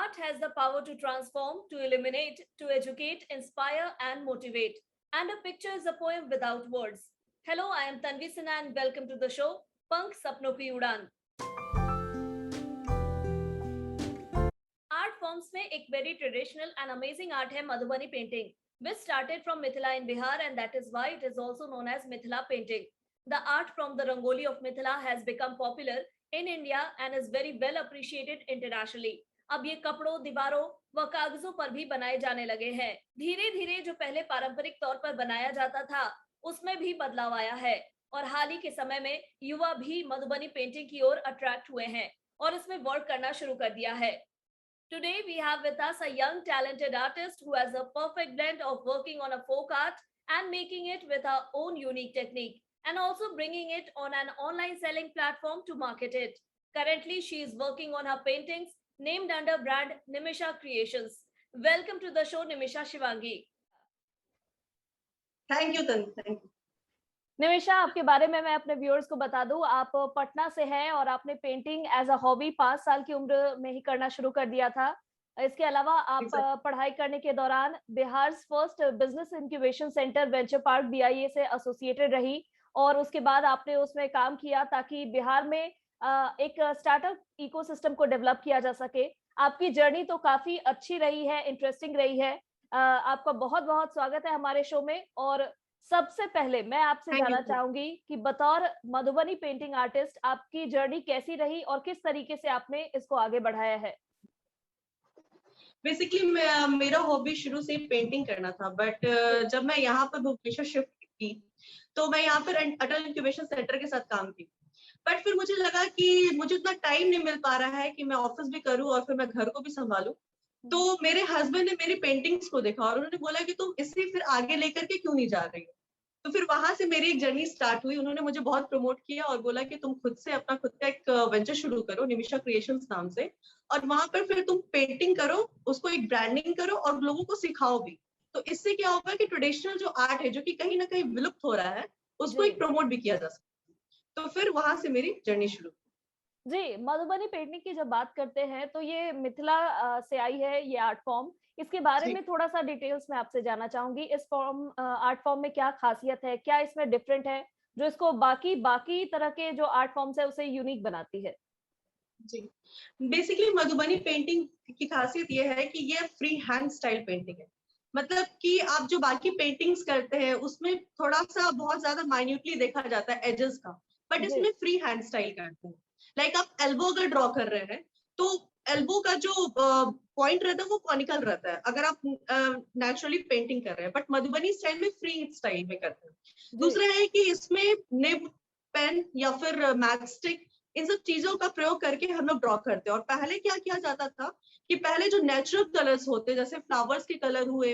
Art has the power to transform, to illuminate, to educate, inspire, and motivate. And a picture is a poem without words. Hello, I am Tanvi Sinha and welcome to the show, Pank Sapno Ki Udan. Art forms में एक very traditional and amazing art है Madhubani painting, which started from Mithila in Bihar, and that is why it is also known as Mithila painting. The art from the Rangoli of Mithila has become popular in India and is very well appreciated internationally. अब ये कपड़ों, दीवारों व कागजों पर भी बनाए जाने लगे हैं. धीरे धीरे जो पहले पारंपरिक तौर पर बनाया जाता था उसमें भी बदलाव आया है और हाल ही के समय में युवा भी मधुबनी पेंटिंग की ओर अट्रैक्ट हुए हैं और इसमें वर्क करना शुरू कर दिया है. Today we have with us a young talented artist who has a perfect blend of working on a folk art and making it with her own unique technique and also bringing it on an online selling platform to market it. Currently she is working on her paintings named under brand Nimisha Creations. Welcome to the show, Nimisha Shivangi. Thank you, Tan. Thank you. Nimisha, आपके बारे में मैं अपने viewers को बता दूं, आप पटना से हैं और आपने पेंटिंग एज अ हॉबी 5 साल की उम्र में ही करना शुरू कर दिया था. इसके अलावा आप पढ़ाई करने के दौरान Bihar first business incubation centre venture park BIA से एसोसिएटेड रही और उसके बाद आपने उसमें काम किया ताकि बिहार में एक स्टार्टअप इकोसिस्टम को डेवलप किया जा सके. आपकी जर्नी तो काफी अच्छी रही है, इंटरेस्टिंग रही है. आपका बहुत बहुत स्वागत है हमारे शो में. और सबसे पहले मैं आपसे जानना चाहूंगी कि बतौर मधुबनी पेंटिंग आर्टिस्ट आपकी जर्नी कैसी रही और किस तरीके से आपने इसको आगे बढ़ाया है. बेसिकली मेरा हॉबी शुरू से पेंटिंग करना था, बट जब मैं यहाँ पर भुवनेश्वर शिफ्ट की तो मैं यहाँ पर अटल इंक्यूबेशन सेंटर के साथ काम की. बट फिर मुझे लगा कि मुझे उतना टाइम नहीं मिल पा रहा है कि मैं ऑफिस भी करूँ और फिर मैं घर को भी संभालूं. तो मेरे हस्बैंड ने मेरी पेंटिंग्स को देखा और उन्होंने बोला कि तुम इसे फिर आगे लेकर के क्यों नहीं जा रही हो. तो फिर वहां से मेरी एक जर्नी स्टार्ट हुई. उन्होंने मुझे बहुत प्रमोट किया और बोला कि तुम खुद का एक वेंचर शुरू करो निमिषा क्रिएशंस नाम से, और वहां पर फिर तुम पेंटिंग करो, उसको एक ब्रांडिंग करो और लोगों को सिखाओ भी. तो इससे क्या होगा कि ट्रेडिशनल जो आर्ट है जो कि कहीं ना कहीं विलुप्त हो रहा है उसको एक प्रमोट भी किया जा सकता है. तो फिर वहां से मेरी जर्नी शुरू. जी, मधुबनी पेंटिंग की जब बात करते हैं तो ये मिथिला से आई है ये आर्ट फॉर्म. इसके बारे में थोड़ा सा डिटेल्स में आपसे जानना चाहूंगी. इस आर्ट फॉर्म में क्या खासियत है, क्या इसमें डिफरेंट है जो इसको बाकी तरह के जो आर्ट फॉर्म्स है उसे यूनिक बनाती है. जी, बेसिकली मधुबनी पेंटिंग की खासियत ये है कि ये फ्री हैंड स्टाइल पेंटिंग है. मतलब कि आप जो बाकी पेंटिंग्स करते हैं उसमें थोड़ा सा बहुत ज्यादा माइन्यूटली देखा जाता है एजेस का, बट इसमें फ्री हैंड स्टाइल करते हैं. लाइक आप एल्बो अगर ड्रॉ कर रहे हैं तो एल्बो का जो पॉइंट रहता है वो कॉनिकल रहता है अगर आप नेचुरली पेंटिंग कर रहे हैं, बट मधुबनी स्टाइल में फ्री स्टाइल में करते हैं. दूसरा है कि इसमें निब, पेन या फिर मैचस्टिक, इन सब चीजों का प्रयोग करके हम लोग ड्रॉ करते हैं. और पहले क्या किया जाता था कि पहले जो नेचुरल कलर्स होते जैसे फ्लावर्स के कलर हुए,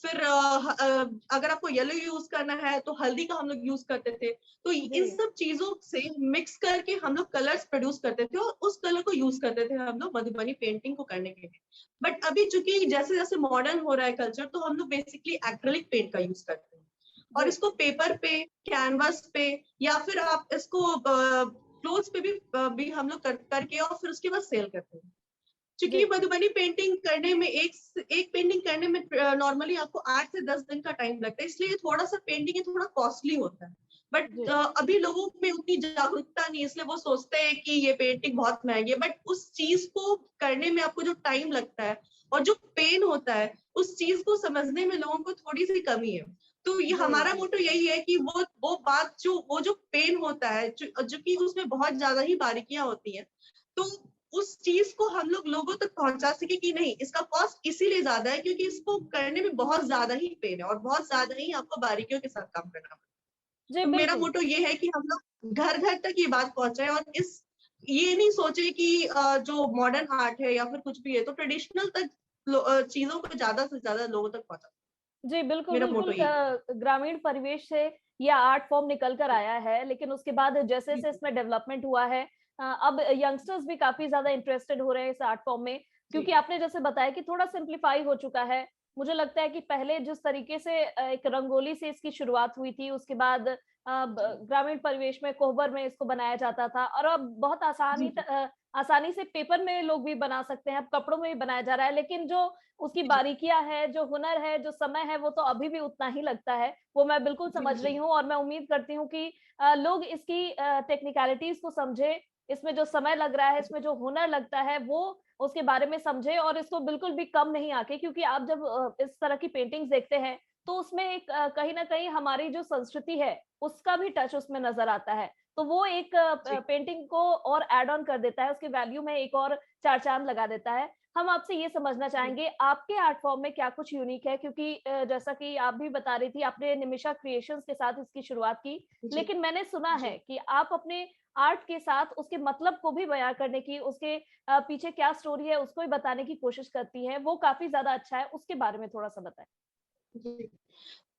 फिर अगर आपको येलो यूज करना है तो हल्दी का हम लोग यूज करते थे. तो इन सब चीजों से मिक्स करके हम लोग कलर्स प्रोड्यूस करते थे और उस कलर को यूज करते थे हम लोग मधुबनी पेंटिंग को करने के लिए. बट अभी चूंकि जैसे जैसे मॉडर्न हो रहा है कल्चर, तो हम लोग बेसिकली एक्रेलिक पेंट का यूज करते हैं और इसको पेपर पे, कैनवस पे या फिर आप इसको क्लोथ्स पे भी हम लोग करके और फिर उसके बाद सेल करते हैं. क्योंकि मधुबनी पेंटिंग करने में एक पेंटिंग करने में नॉर्मली आपको 8 से 10 दिन का टाइम लगता है, इसलिए थोड़ा सा पेंटिंग थोड़ा कॉस्टली होता है. बट अभी लोगों में उतनी जागरूकता नहीं, इसलिए वो सोचते हैं कि ये पेंटिंग बहुत महंगी है. बट उस चीज को करने में आपको जो टाइम लगता है और जो पेन होता है उस चीज को समझने में लोगों को थोड़ी सी कमी है. तो ये हमारा मोटो यही है कि वो बात वो जो पेन होता है जो कि उसमें बहुत ज्यादा ही बारीकियां होती हैं, तो उस चीज को हम लोग लोगों तक पहुंचा सके कि नहीं इसका कॉस्ट इसीलिए ज्यादा है क्योंकि इसको करने में बहुत ज्यादा ही पेन है और बहुत ज्यादा ही आपको बारीकियों के साथ काम करना पड़ता है. तो मेरा मोटो ये है कि हम लोग घर घर तक ये बात पहुंचाए और ये नहीं सोचे कि जो मॉडर्न आर्ट है या फिर कुछ भी है तो ट्रेडिशनल तक चीजों को ज्यादा से ज्यादा लोगों तक पहुंचा. जी बिल्कुल. ग्रामीण परिवेश से यह आर्ट फॉर्म निकल कर आया है, लेकिन उसके बाद जैसे जैसे इसमें डेवलपमेंट हुआ है अब यंगस्टर्स भी काफी ज्यादा इंटरेस्टेड हो रहे हैं इस आर्ट फॉर्म में, क्योंकि आपने जैसे बताया कि थोड़ा सिंप्लीफाई हो चुका है. मुझे लगता है कि पहले जिस तरीके से एक रंगोली से इसकी शुरुआत हुई थी, उसके बाद ग्रामीण परिवेश में कोहबर में इसको बनाया जाता था और अब बहुत आसानी से पेपर में लोग भी बना सकते हैं, अब कपड़ों में भी बनाया जा रहा है, लेकिन जो उसकी जी, बारीकियाँ है, जो हुनर है, जो समय है, वो तो अभी भी उतना ही लगता है। वो मैं बिल्कुल समझ रही बिल्कुल। हूँ और मैं उम्मीद करती हूँ कि लोग इसकी टेक्निकैलिटीज़ को समझें, इसमें जो समय लग रहा है, जी, इसमें जो हुनर लगता है, वो उसके बारे में समझें और इसको बिल्कुल भी कम नहीं आके, क्योंकि आप जब इस तरह की पेंटिंग्स देखते हैं, तो उसमें एक कहीं न कहीं हमारी जो संस्कृति है, उसका भी टच उसमें नज़र आता है। तो वो एक जी, पेंटिंग को और ऐड ऑन कर देता है, उसकी वैल्यू में एक और 4 चाँद लगा देता है। हम आपसे ये समझना जी, चाहेंगे, आपके आर्ट फॉर्म में क्या कुछ यूनिक है? क्योंकि जैसा कि आप भी बता रही थी, आपने निमिषा क्रिएशंस के साथ इसकी शुरुआत की, जी, लेकिन मैंने सुना जी। है कि आप अपने आर्ट के साथ उसके मतलब को भी बयाँ करने की, उसके पीछे क्या स्टोरी है, उसको भी बताने की कोशिश करती हैं। वो काफ़ी ज़्यादा अच्छा है, उसके बारे में थोड़ा-सा बताएँ? जी।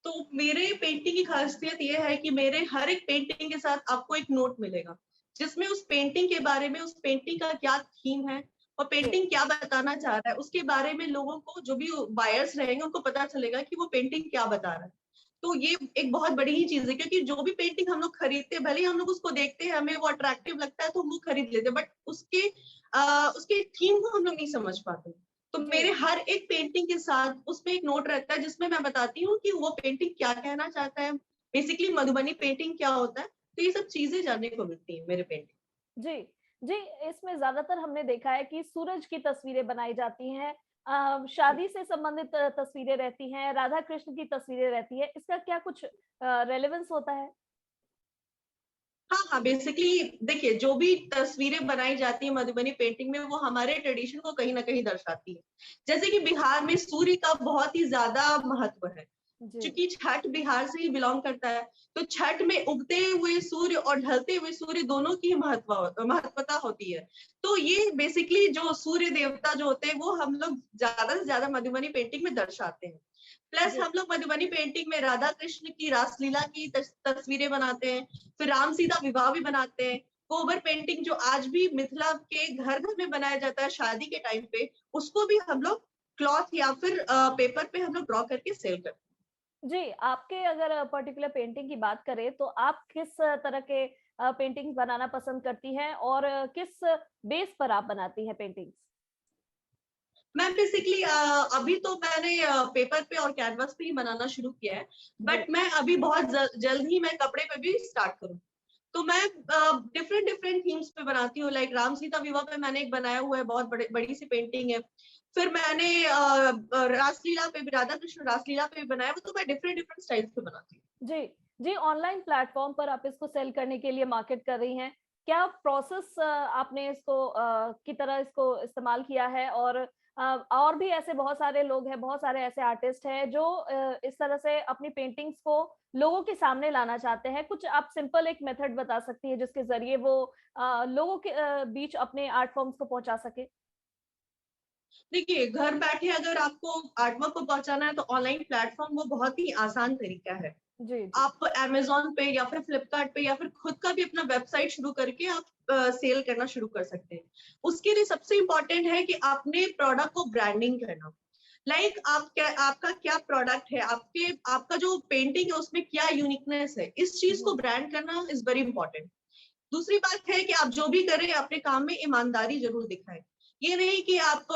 तो मेरे पेंटिंग की खासियत ये है कि मेरे हर एक पेंटिंग के साथ आपको एक नोट मिलेगा, जिसमें उस पेंटिंग के बारे में, उस पेंटिंग का क्या थीम है और जी, पेंटिंग क्या बताना चाह रहा है, उसके बारे में लोगों को, जो भी बायर्स रहेंगे, उनको पता चलेगा कि वो पेंटिंग क्या बता रहा है। तो ये एक बहुत बड़ी ही चीज़ है, क्योंकि जो भी पेंटिंग हम लोग खरीदते हैं, भले ही हम लोग उसको देखते हैं, हमें वो अट्रैक्टिव लगता है तो हम वो खरीद लेते हैं, बट उसके थीम को हम लोग नहीं समझ पाते। तो जी। मेरे हर एक पेंटिंग के साथ उसमें एक नोट रहता है, जिसमें मैं बताती हूँ कि वो पेंटिंग क्या कहना चाहता है, बेसिकली मधुबनी पेंटिंग क्या होता है। तो ये सब चीज़ें जानने को मिलती हैं मेरे पेंटिंग। जी, जी, इसमें ज़्यादातर हमने देखा है कि सूरज की तस्वीरें बनाई जाती हैं, शादी से संबंधित तस्वीरें रहती हैं, राधा कृष्ण की तस्वीरें रहती हैं, इसका क्या कुछ रेलेवेंस होता है? हाँ, हाँ, बेसिकली देखिए, जो भी तस्वीरें बनाई जाती हैं मधुबनी पेंटिंग में, वो हमारे ट्रेडिशन को कहीं न कहीं दर्शाती है। जैसे कि बिहार में सूर्य का बहुत ही ज़्यादा महत्व है। जी, चूँकि छठ बिहार से ही बिलॉन्ग करता है, तो छठ में उगते हुए सूर्य और ढलते हुए सूर्य दोनों की महत्वता होती है। तो ये बेसिकली जो सूर्य देवता जो होते हैं, वो हम लोग ज़्यादा से ज़्यादा मधुबनी पेंटिंग में दर्शाते हैं। प्लस जी, हम लोग मधुबनी पेंटिंग में राधा कृष्ण की रासलीला की तस्वीरें बनाते हैं, फिर राम-सीता विवाह भी बनाते हैं। कोबर पेंटिंग जो आज भी मिथिला के घर-घर में बनाया जाता है शादी के टाइम पे, उसको भी हम लोग क्लॉथ या फिर पेपर पे हम लोग ड्रॉ करके सेल करते हैं। जी, आपके अगर पर्टिकुलर पेंटिंग की बात करें, तो आप किस तरह के पेंटिंग्स बनाना पसंद करती हैं और किस बेस पर आप बनाती हैं पेंटिंग्स? मैम बेसिकली अभी तो मैंने पेपर पे और कैनवास पे ही बनाना शुरू किया है, जी, बट मैं अभी बहुत जल्द ही मैं कपड़े पे भी स्टार्ट करूँ। तो मैं डिफरेंट डिफरेंट थीम्स पे बनाती हूँ, लाइक राम सीता विवाह पे मैंने एक बनाया हुआ है, बहुत बड़ी सी पेंटिंग है। फिर मैंने रासलीला पे भी, राधा कृष्ण रासलीला पे भी बनाया, वो तो मैं डिफरेंट डिफरेंट स्टाइल्स पे बनाती हूँ। जी, जी, ऑनलाइन प्लेटफ़ॉर्म पर आप इसको सेल करने के लिए मार्केट कर रही हैं। क्या प्रोसेस आपने इसको की तरह इसको इस्तेमाल किया है और भी ऐसे बहुत सारे लोग हैं, बहुत सारे ऐसे आर्टिस्ट हैं जो इस तरह से अपनी पेंटिंग्स को लोगों के सामने लाना चाहते हैं। कुछ आप सिंपल एक मेथड बता सकती हैं जिसके ज़रिए वो लोगों के बीच अपने आर्ट फॉर्म्स को पहुँचा सकें? देखिए, घर बैठे अगर आपको आर्ट वर्क को पहुंचाना है, तो ऑनलाइन प्लेटफॉर्म वो बहुत ही आसान तरीका है। जी, जी। आप अमेज़न पे या फिर फ्लिपकार्ट पे या फिर खुद का भी अपना वेबसाइट शुरू करके आप सेल करना शुरू कर सकते हैं। उसके लिए सबसे इम्पोर्टेंट है कि आपने प्रोडक्ट को ब्रांडिंग करना। लाइक आपका क्या प्रोडक्ट है, आपका जो पेंटिंग है उसमें क्या यूनिकनेस है, इस चीज़ को जी, ब्रांड करना इज़ वेरी इम्पोर्टेंट। दूसरी बात है कि आप जो भी करें अपने काम में ईमानदारी ज़रूर दिखाएँ। ये नहीं कि आप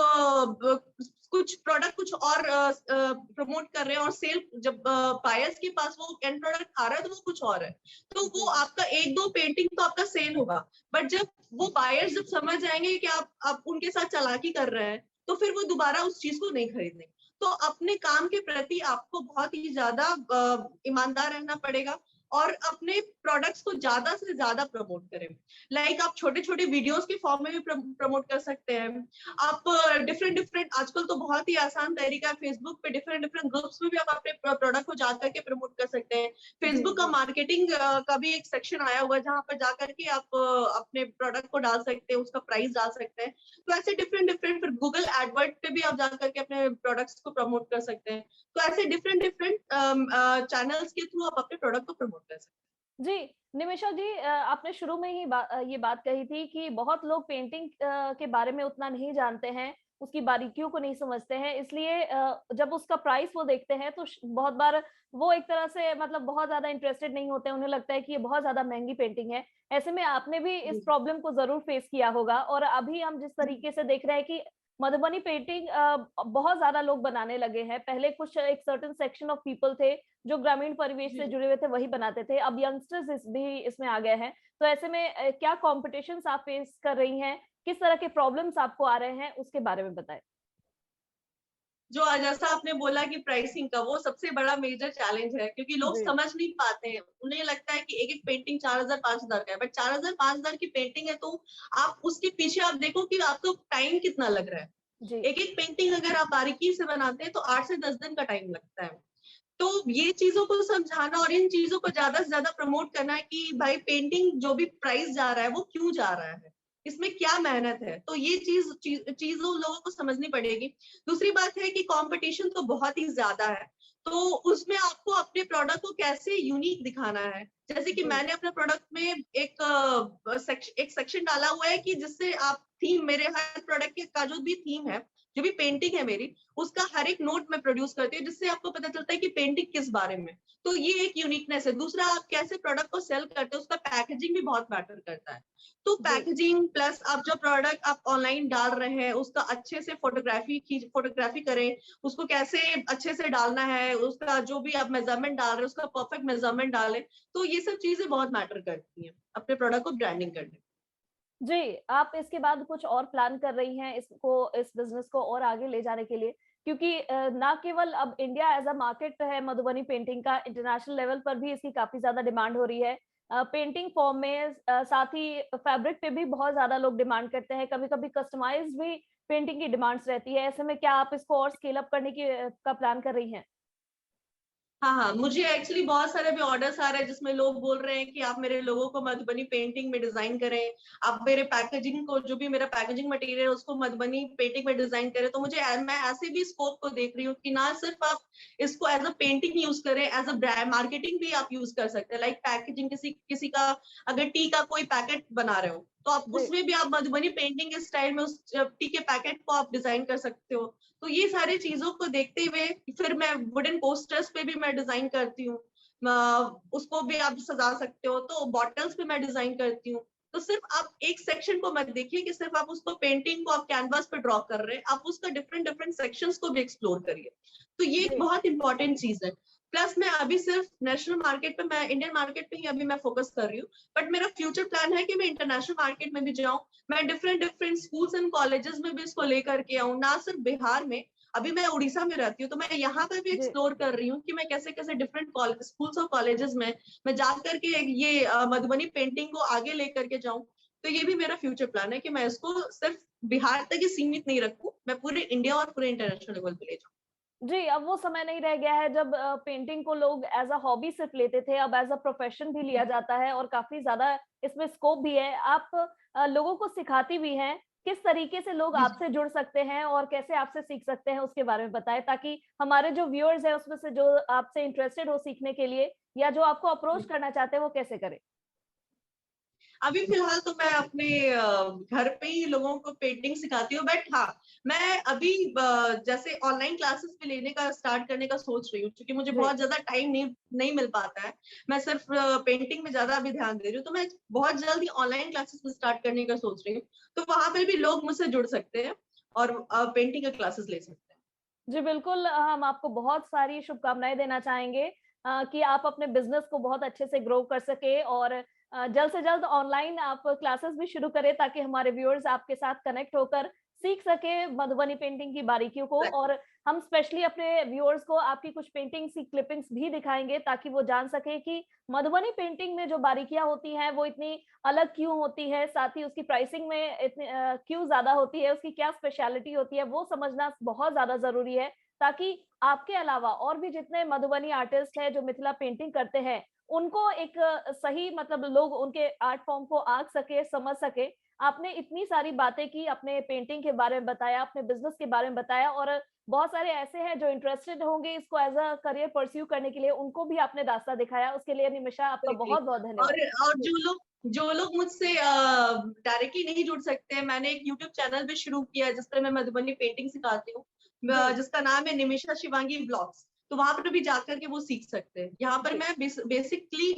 कुछ प्रोडक्ट कुछ और प्रमोट कर रहे हैं और सेल जब बायर्स के पास वो एंड प्रोडक्ट आ रहा है तो वो कुछ और है। तो वो जी। आपका 1-2 पेंटिंग तो आपका सेल होगा, बट जब वो बायर्स जब समझ जाएँगे कि आप उनके साथ चालाकी कर रहे हैं, तो फिर वो दोबारा उस चीज़ को नहीं खरीदेंगे। तो अपने काम के प्रति आपको बहुत ही ज़्यादा ईमानदार रहना पड़ेगा और अपने प्रोडक्ट्स को ज़्यादा से ज़्यादा प्रमोट करें। लाइक आप छोटे-छोटे वीडियोज़ के फॉर्म में भी प्रमोट कर सकते हैं। आप डिफरेंट डिफरेंट आजकल तो बहुत ही आसान तरीका है, फेसबुक पे डिफरेंट डिफरेंट ग्रुप्स में भी आप अपने प्रोडक्ट को जा करके प्रमोट कर सकते हैं। जी, फेसबुक का जी। मार्केटिंग का भी एक सेक्शन आया हुआ है, जहाँ पर जा करके आप अपने प्रोडक्ट को डाल सकते हैं, उसका प्राइस डाल सकते हैं। तो ऐसे डिफरेंट डिफरेंट, फिर गूगल एडवर्ड पे भी आप जा करके अपने प्रोडक्ट्स को प्रमोट कर सकते हैं। तो ऐसे डिफरेंट डिफरेंट चैनल्स के थ्रू आप अपने प्रोडक्ट को प्रमोट कर सकते हैं। जी, निमिषा जी, आपने शुरू में ही ये बात कही थी कि बहुत लोग पेंटिंग के बारे में उतना नहीं जानते हैं उसकी बारीकियों को नहीं समझते हैं, इसलिए जब उसका प्राइस वो देखते हैं तो बहुत बार वो एक तरह से मतलब बहुत ज्यादा इंटरेस्टेड नहीं होते हैं, उन्हें लगता है कि ये बहुत ज्यादा महंगी पेंटिंग है। ऐसे में आपने भी इस जी प्रॉब्लम को जरूर फेस किया होगा, और अभी हम जिस जी तरीके से देख रहे हैं कि मधुबनी पेंटिंग बहुत ज्यादा लोग बनाने लगे हैं। पहले कुछ एक सर्टेन सेक्शन ऑफ पीपल थे जो ग्रामीण परिवेश से जी। जुड़े हुए थे, वही बनाते थे। अब यंगस्टर्स भी इसमें आ गए हैं। तो ऐसे में क्या कॉम्पिटिशन्स आप फेस कर रही हैं? किस तरह के प्रॉब्लम्स आपको आ रहे हैं? उसके बारे में बताएँ। जो जैसा आपने बोला कि प्राइसिंग का वो सबसे बड़ा मेजर चैलेंज है, क्योंकि लोग जी, समझ नहीं पाते हैं। उन्हें लगता है कि एक-एक पेंटिंग 4000 5000 का है, बट 4000 5000 की पेंटिंग है तो आप उसके पीछे आप देखो कि आपको टाइम कितना लग रहा है। जी, एक-एक पेंटिंग अगर आप बारीकी से बनाते हैं तो 8 से 10 दिन का टाइम लगता है। तो ये चीज़ों को समझाना और इन चीज़ों को ज़्यादा से ज़्यादा प्रमोट करना है कि भाई पेंटिंग जो भी प्राइस जा रहा है वो क्यों जा रहा है? इसमें क्या मेहनत है? तो ये चीज़ों लोगों को समझनी पड़ेगी। दूसरी बात है कि कॉम्पिटिशन तो बहुत ही ज़्यादा है, तो उसमें आपको अपने प्रोडक्ट को कैसे यूनिक दिखाना है। जैसे कि जी, मैंने अपने प्रोडक्ट में एक सेक्शन डाला हुआ है कि जिससे आप थीम मेरे हर प्रोडक्ट का जो भी थीम है, जो भी पेंटिंग है मेरी, उसका हर एक नोट मैं प्रोड्यूस करती हूँ, जिससे आपको पता चलता है कि पेंटिंग किस बारे में। तो ये एक यूनिकनेस है। दूसरा, आप कैसे प्रोडक्ट को सेल करते हो, उसका पैकेजिंग भी बहुत मैटर करता है। तो जी, पैकेजिंग प्लस आप जो प्रोडक्ट आप ऑनलाइन डाल रहे हैं, उसका अच्छे से फोटोग्राफी करें, उसको कैसे अच्छे से डालना है, उसका जो भी आप मेजरमेंट डाल रहे हैं, उसका परफेक्ट मेजरमेंट डालें। तो ये सब चीजें बहुत मैटर करती हैं अपने प्रोडक्ट को ब्रांडिंग करने में। जी। आप इसके बाद कुछ और प्लान कर रही हैं इस बिज़नेस को और आगे ले जाने के लिए? क्योंकि ना केवल अब इंडिया एज़ अ मार्केट है मधुबनी पेंटिंग का, इंटरनेशनल लेवल पर भी इसकी काफ़ी ज़्यादा डिमांड हो रही है। पेंटिंग फॉर्म में साथ ही फैब्रिक पे भी बहुत ज़्यादा लोग डिमांड करते हैं। कभी-कभी कस्टमाइज़्ड भी पेंटिंग की डिमांड्स रहती है। ऐसे में क्या आप इसको और स्केल अप करने की का प्लान कर रही हैं? हाँ, हाँ, मुझे एक्चुअली बहुत सारे अभी ऑर्डर्स आ रहे हैं जिसमें लोग बोल रहे हैं कि आप मेरे लोगों को मधुबनी पेंटिंग में डिजाइन करें, आप मेरे पैकेजिंग को जो भी मेरा पैकेजिंग मटेरियल है उसको मधुबनी पेंटिंग में डिजाइन करें। तो मैं ऐसे भी स्कोप को देख रही हूँ कि ना सिर्फ आप इसको एज़ अ पेंटिंग यूज़ करें, एज़ अ ब्रांड मार्केटिंग भी आप यूज़ कर सकते हैं। लाइक पैकेजिंग किसी किसी का अगर टी का कोई पैकेट बना रहे हो, तो आप जी, उसमें भी आप मधुबनी पेंटिंग के स्टाइल में उस टी के पैकेट को आप डिजाइन कर सकते हो। तो ये सारी चीज़ों को देखते हुए फिर मैं वुडन कोस्टर्स पे भी मैं डिज़ाइन करती हूँ। उसको भी आप सजा सकते हो, तो बॉटल्स पे मैं डिज़ाइन करती हूँ। तो सिर्फ़ आप एक सेक्शन को मत देखिए कि सिर्फ़ आप उसको पेंटिंग को आप कैनवास पे ड्रॉ कर रहे हैं, आप उसका डिफरेंट डिफरेंट सेक्शंस को भी एक्सप्लोर करिए। तो ये एक जी, बहुत इम्पोर्टेंट चीज़ है। प्लस मैं अभी सिर्फ़ नेशनल मार्केट पे मैं इंडियन मार्केट पे ही अभी मैं फ़ोकस कर रही हूँ। बट मेरा फ्यूचर प्लान है कि मैं इंटरनेशनल मार्केट में भी जाऊँ, मैं different different schools and colleges में भी इसको लेकर के आऊँ, ना सिर्फ बिहार में। अभी मैं उड़ीसा में रहती हूँ, तो मैं यहाँ पे भी जी। एक्सप्लोर कर रही हूँ कि मैं कैसे-कैसे डिफरेंट स्कूल्स और कॉलेजेस में मैं जा करके ये मधुबनी पेंटिंग को आगे लेकर के जाऊँ। तो ये भी मेरा फ्यूचर प्लान है कि मैं इसको सिर्फ बिहार तक ही सीमित नहीं रखूँ, मैं पूरे इंडिया और पूरे इंटरनेशनल लेवल पे ले जाऊँ। जी, अब वो समय नहीं रह गया है जब पेंटिंग को लोग एज़ अ हॉबी सिर्फ़ लेते थे, अब एज़ अ प्रोफ़ेशन भी लिया जाता है और काफ़ी ज़्यादा इसमें स्कोप भी है। आप लोगों को सिखाती भी हैं, किस तरीके से लोग जी, जी। आपसे जुड़ सकते हैं और कैसे आपसे सीख सकते हैं उसके बारे में बताएँ, ताकि हमारे जो व्यूअर्स हैं उसमें से जो आपसे इंटरेस्टेड हो सीखने के लिए या जो आपको अप्रोच करना चाहते हैं, वो कैसे करें? अभी फिलहाल तो मैं अपने घर पे ही लोगों को पेंटिंग सिखाती हूँ, बट हाँ, मैं अभी जैसे ऑनलाइन क्लासेस भी लेने का स्टार्ट करने का सोच रही हूँ, क्योंकि मुझे जी। बहुत ज़्यादा टाइम नहीं नहीं मिल पाता है। मैं सिर्फ पेंटिंग में ज़्यादा अभी ध्यान दे रही हूँ, तो मैं बहुत जल्द ही ऑनलाइन क्लासेस भी स्टार्ट करने का सोच रही हूँ। तो वहाँ पे भी लोग मुझसे जुड़ सकते हैं और पेंटिंग का क्लासेस ले सकते हैं। जी, बिल्कुल हम आपको बहुत सारी शुभकामनाएँ देना चाहेंगे कि आप अपने बिज़नेस को बहुत अच्छे से ग्रो कर सकें और जल्द से जल्द ऑनलाइन आप क्लासेस भी शुरू करें ताकि हमारे व्यूअर्स आपके साथ कनेक्ट होकर सीख सकें मधुबनी पेंटिंग की बारीकियों को, एग्ज़ैक्टली। और हम स्पेशली अपने व्यूअर्स को आपकी कुछ पेंटिंग्स की क्लिपिंग्स भी दिखाएँगे ताकि वो जान सकें कि मधुबनी पेंटिंग में जो बारीकियाँ होती हैं, वो इतनी अलग क्यों होती है, साथ ही उसकी प्राइसिंग में इतनी क्यों ज़्यादा होती है, उसकी क्या स्पेशलिटी होती है, वो समझना बहुत ज़्यादा ज़रूरी है। ताकि आपके अलावा और भी जितने मधुबनी आर्टिस्ट हैं जो मिथिला पेंटिंग करते हैं, उनको एक सही मतलब लोग उनके आर्ट फॉर्म को आँक सके, समझ सके। आपने इतनी सारी बातें की, अपने पेंटिंग के बारे में बताया, अपने बिज़नेस के बारे में बताया, और बहुत सारे ऐसे हैं जो इंटरेस्टेड होंगे इसको एज़ अ करियर परस्यू करने के लिए, उनको भी आपने रास्ता दिखाया। उसके लिए निमिषा आपका एग्ज़ैक्टली। बहुत-बहुत और धन्यवाद। और जी, जो लोग जो लोग मुझसे डायरेक्टली नहीं जुड़ सकते हैं, मैंने एक यूट्यूब चैनल भी शुरू किया है जिस पर मैं मधुबनी पेंटिंग सिखाती हूँ, जी जिसका नाम है निमिषा शिवांगी ब्लॉग्स। तो वहां पर भी जाकर के वो सीख सकते हैं। यहाँ पर जी मैं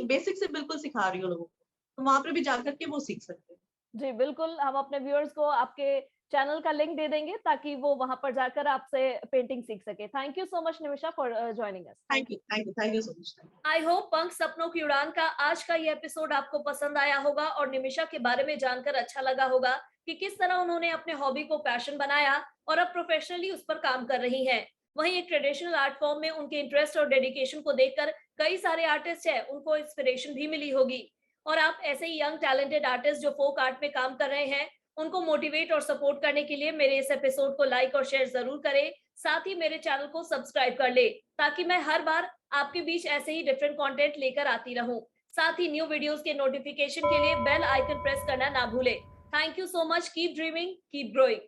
बेसिक से बिल्कुल सिखा रही हूँ लोगों को, तो वहां पर भी जाकर के वो सीख सकते हैं। जी, बिल्कुल, हम अपने व्यूअर्स को आपके चैनल का लिंक दे देंगे ताकि वो वहाँ पर जाकर आपसे पेंटिंग सीख सके। Thank you so much Nimisha for joining us. Thank you. Thank you so much. I hope पंख सपनों की उड़ान का आज का ये एपिसोड आपको पसंद आया होगा और निमिषा के बारे में जानकर अच्छा लगा होगा कि किस तरह उन्होंने अपने हॉबी को पैशन बनाया और अब प्रोफेशनली उस पर काम कर रही हैं। वहीं एक ट्रेडिशनल आर्ट फॉर्म में उनके इंटरेस्ट और डेडिकेशन को देखकर कई सारे आर्टिस्ट हैं, उनको इंस्पिरेशन भी मिली होगी। और आप ऐसे ही यंग टैलेंटेड आर्टिस्ट जो फोक आर्ट में काम कर रहे हैं, उनको मोटिवेट और सपोर्ट करने के लिए मेरे इस एपिसोड को लाइक और शेयर जरूर करें। साथ ही मेरे चैनल को सब्सक्राइब कर ले ताकि मैं हर बार आपके बीच ऐसे ही डिफरेंट कंटेंट लेकर आती रहूं। साथ ही न्यू वीडियोस के नोटिफिकेशन के लिए बेल आइकन प्रेस करना ना भूले। Thank you so much. Keep dreaming, keep growing.